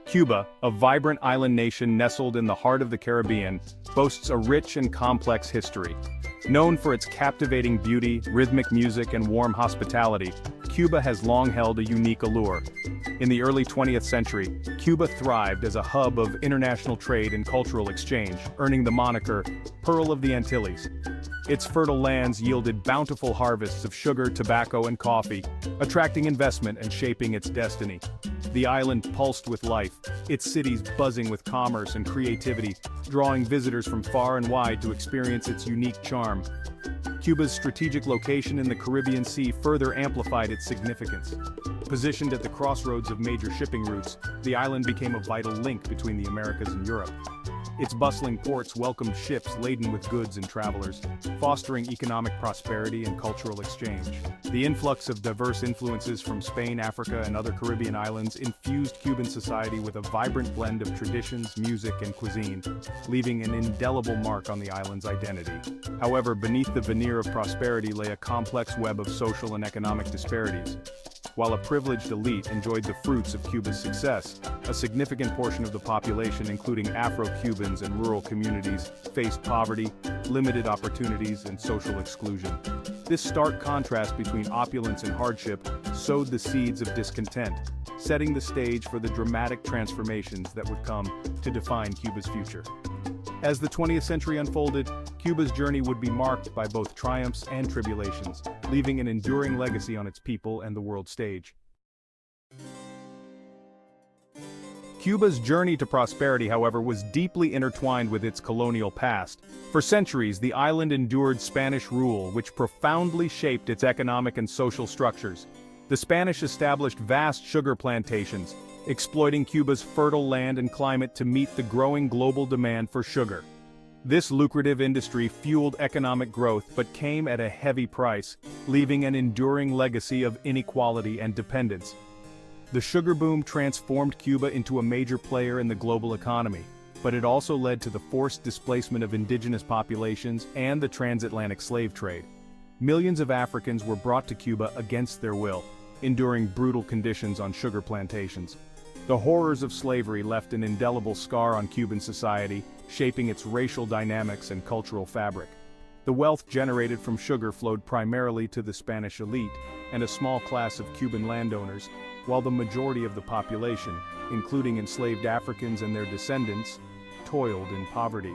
Cuba, a vibrant island nation nestled in the heart of the Caribbean, boasts a rich and complex history. Known for its captivating beauty, rhythmic music, and warm hospitality, Cuba has long held a unique allure. In the early 20th century, Cuba thrived as a hub of international trade and cultural exchange, earning the moniker Pearl of the Antilles. Its fertile lands yielded bountiful harvests of sugar, tobacco, and coffee, attracting investment and shaping its destiny. The island pulsed with life, its cities buzzing with commerce and creativity, drawing visitors from far and wide to experience its unique charm. Cuba's strategic location in the Caribbean Sea further amplified its significance. Positioned at the crossroads of major shipping routes, the island became a vital link between the Americas and Europe. Its bustling ports welcomed ships laden with goods and travelers, fostering economic prosperity and cultural exchange. The influx of diverse influences from Spain, Africa, and other Caribbean islands infused Cuban society with a vibrant blend of traditions, music, and cuisine, leaving an indelible mark on the island's identity. However, beneath the veneer of prosperity lay a complex web of social and economic disparities. While a privileged elite enjoyed the fruits of Cuba's success, a significant portion of the population, including Afro-Cubans and rural communities, faced poverty, limited opportunities, and social exclusion. This stark contrast between opulence and hardship sowed the seeds of discontent, setting the stage for the dramatic transformations that would come to define Cuba's future. As the 20th century unfolded, Cuba's journey would be marked by both triumphs and tribulations, leaving an enduring legacy on its people and the world stage. Cuba's journey to prosperity, however, was deeply intertwined with its colonial past. For centuries, the island endured Spanish rule, which profoundly shaped its economic and social structures. The Spanish established vast sugar plantations, exploiting Cuba's fertile land and climate to meet the growing global demand for sugar. This lucrative industry fueled economic growth but came at a heavy price, leaving an enduring legacy of inequality and dependence. The sugar boom transformed Cuba into a major player in the global economy, but it also led to the forced displacement of indigenous populations and the transatlantic slave trade. Millions of Africans were brought to Cuba against their will, enduring brutal conditions on sugar plantations. The horrors of slavery left an indelible scar on Cuban society, shaping its racial dynamics and cultural fabric. The wealth generated from sugar flowed primarily to the Spanish elite and a small class of Cuban landowners, while the majority of the population, including enslaved Africans and their descendants, toiled in poverty.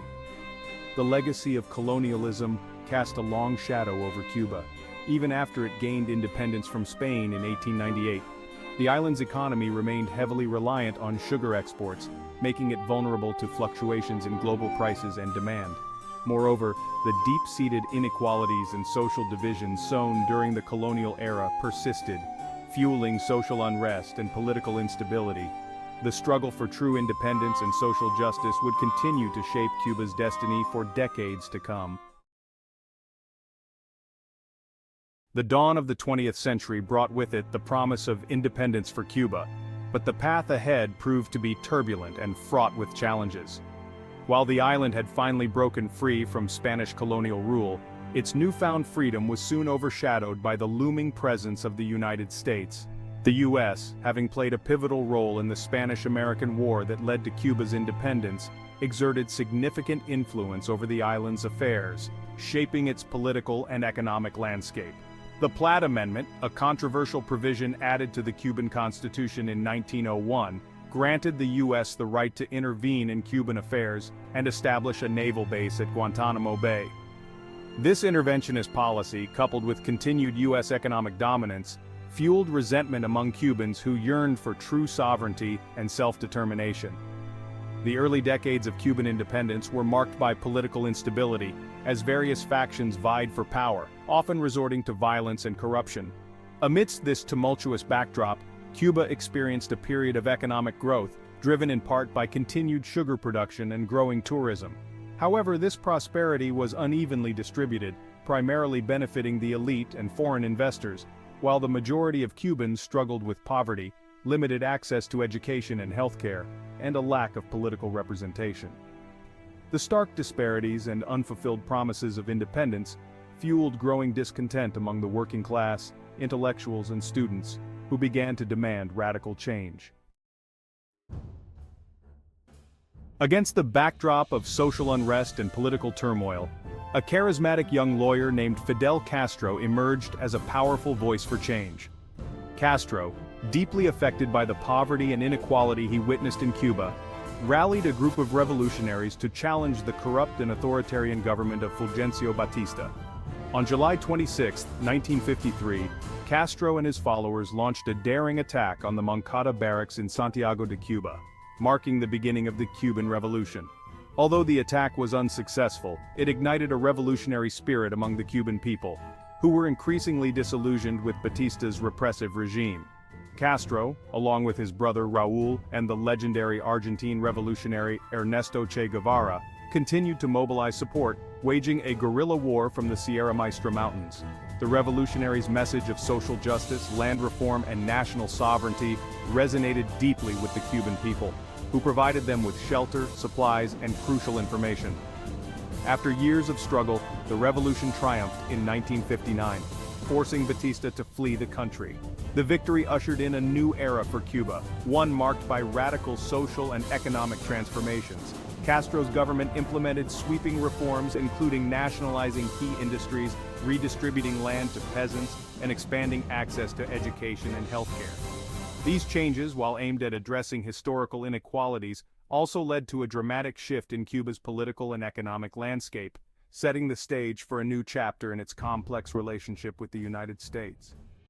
The legacy of colonialism cast a long shadow over Cuba. Even after it gained independence from Spain in 1898, the island's economy remained heavily reliant on sugar exports, making it vulnerable to fluctuations in global prices and demand. Moreover, the deep-seated inequalities and social divisions sown during the colonial era persisted, fueling social unrest and political instability. The struggle for true independence and social justice would continue to shape Cuba's destiny for decades to come. The dawn of the 20th century brought with it the promise of independence for Cuba, but the path ahead proved to be turbulent and fraught with challenges. While the island had finally broken free from Spanish colonial rule, its newfound freedom was soon overshadowed by the looming presence of the United States. The U.S., having played a pivotal role in the Spanish-American War that led to Cuba's independence, exerted significant influence over the island's affairs, shaping its political and economic landscape. The Platt Amendment, a controversial provision added to the Cuban Constitution in 1901, granted the U.S. the right to intervene in Cuban affairs and establish a naval base at Guantanamo Bay. This interventionist policy, coupled with continued U.S. economic dominance, fueled resentment among Cubans who yearned for true sovereignty and self-determination. The early decades of Cuban independence were marked by political instability, as various factions vied for power, often resorting to violence and corruption. Amidst this tumultuous backdrop, Cuba experienced a period of economic growth, driven in part by continued sugar production and growing tourism. However, this prosperity was unevenly distributed, primarily benefiting the elite and foreign investors, while the majority of Cubans struggled with poverty, limited access to education and healthcare, and a lack of political representation. The stark disparities and unfulfilled promises of independence fueled growing discontent among the working class, intellectuals and students, who began to demand radical change. Against the backdrop of social unrest and political turmoil, a charismatic young lawyer named Fidel Castro emerged as a powerful voice for change. Castro, deeply affected by the poverty and inequality he witnessed in Cuba, rallied a group of revolutionaries to challenge the corrupt and authoritarian government of Fulgencio Batista. On July 26, 1953, Castro and his followers launched a daring attack on the Moncada barracks in Santiago de Cuba, marking the beginning of the Cuban Revolution. Although the attack was unsuccessful, it ignited a revolutionary spirit among the Cuban people, who were increasingly disillusioned with Batista's repressive regime. Castro, along with his brother Raúl and the legendary Argentine revolutionary Ernesto Che Guevara, continued to mobilize support, waging a guerrilla war from the Sierra Maestra Mountains. The revolutionaries' message of social justice, land reform, and national sovereignty resonated deeply with the Cuban people, who provided them with shelter, supplies, and crucial information. After years of struggle, the revolution triumphed in 1959, forcing Batista to flee the country. The victory ushered in a new era for Cuba, one marked by radical social and economic transformations. Castro's government implemented sweeping reforms including nationalizing key industries, redistributing land to peasants, and expanding access to education and healthcare. These changes, while aimed at addressing historical inequalities, also led to a dramatic shift in Cuba's political and economic landscape, setting the stage for a new chapter in its complex relationship with the United States.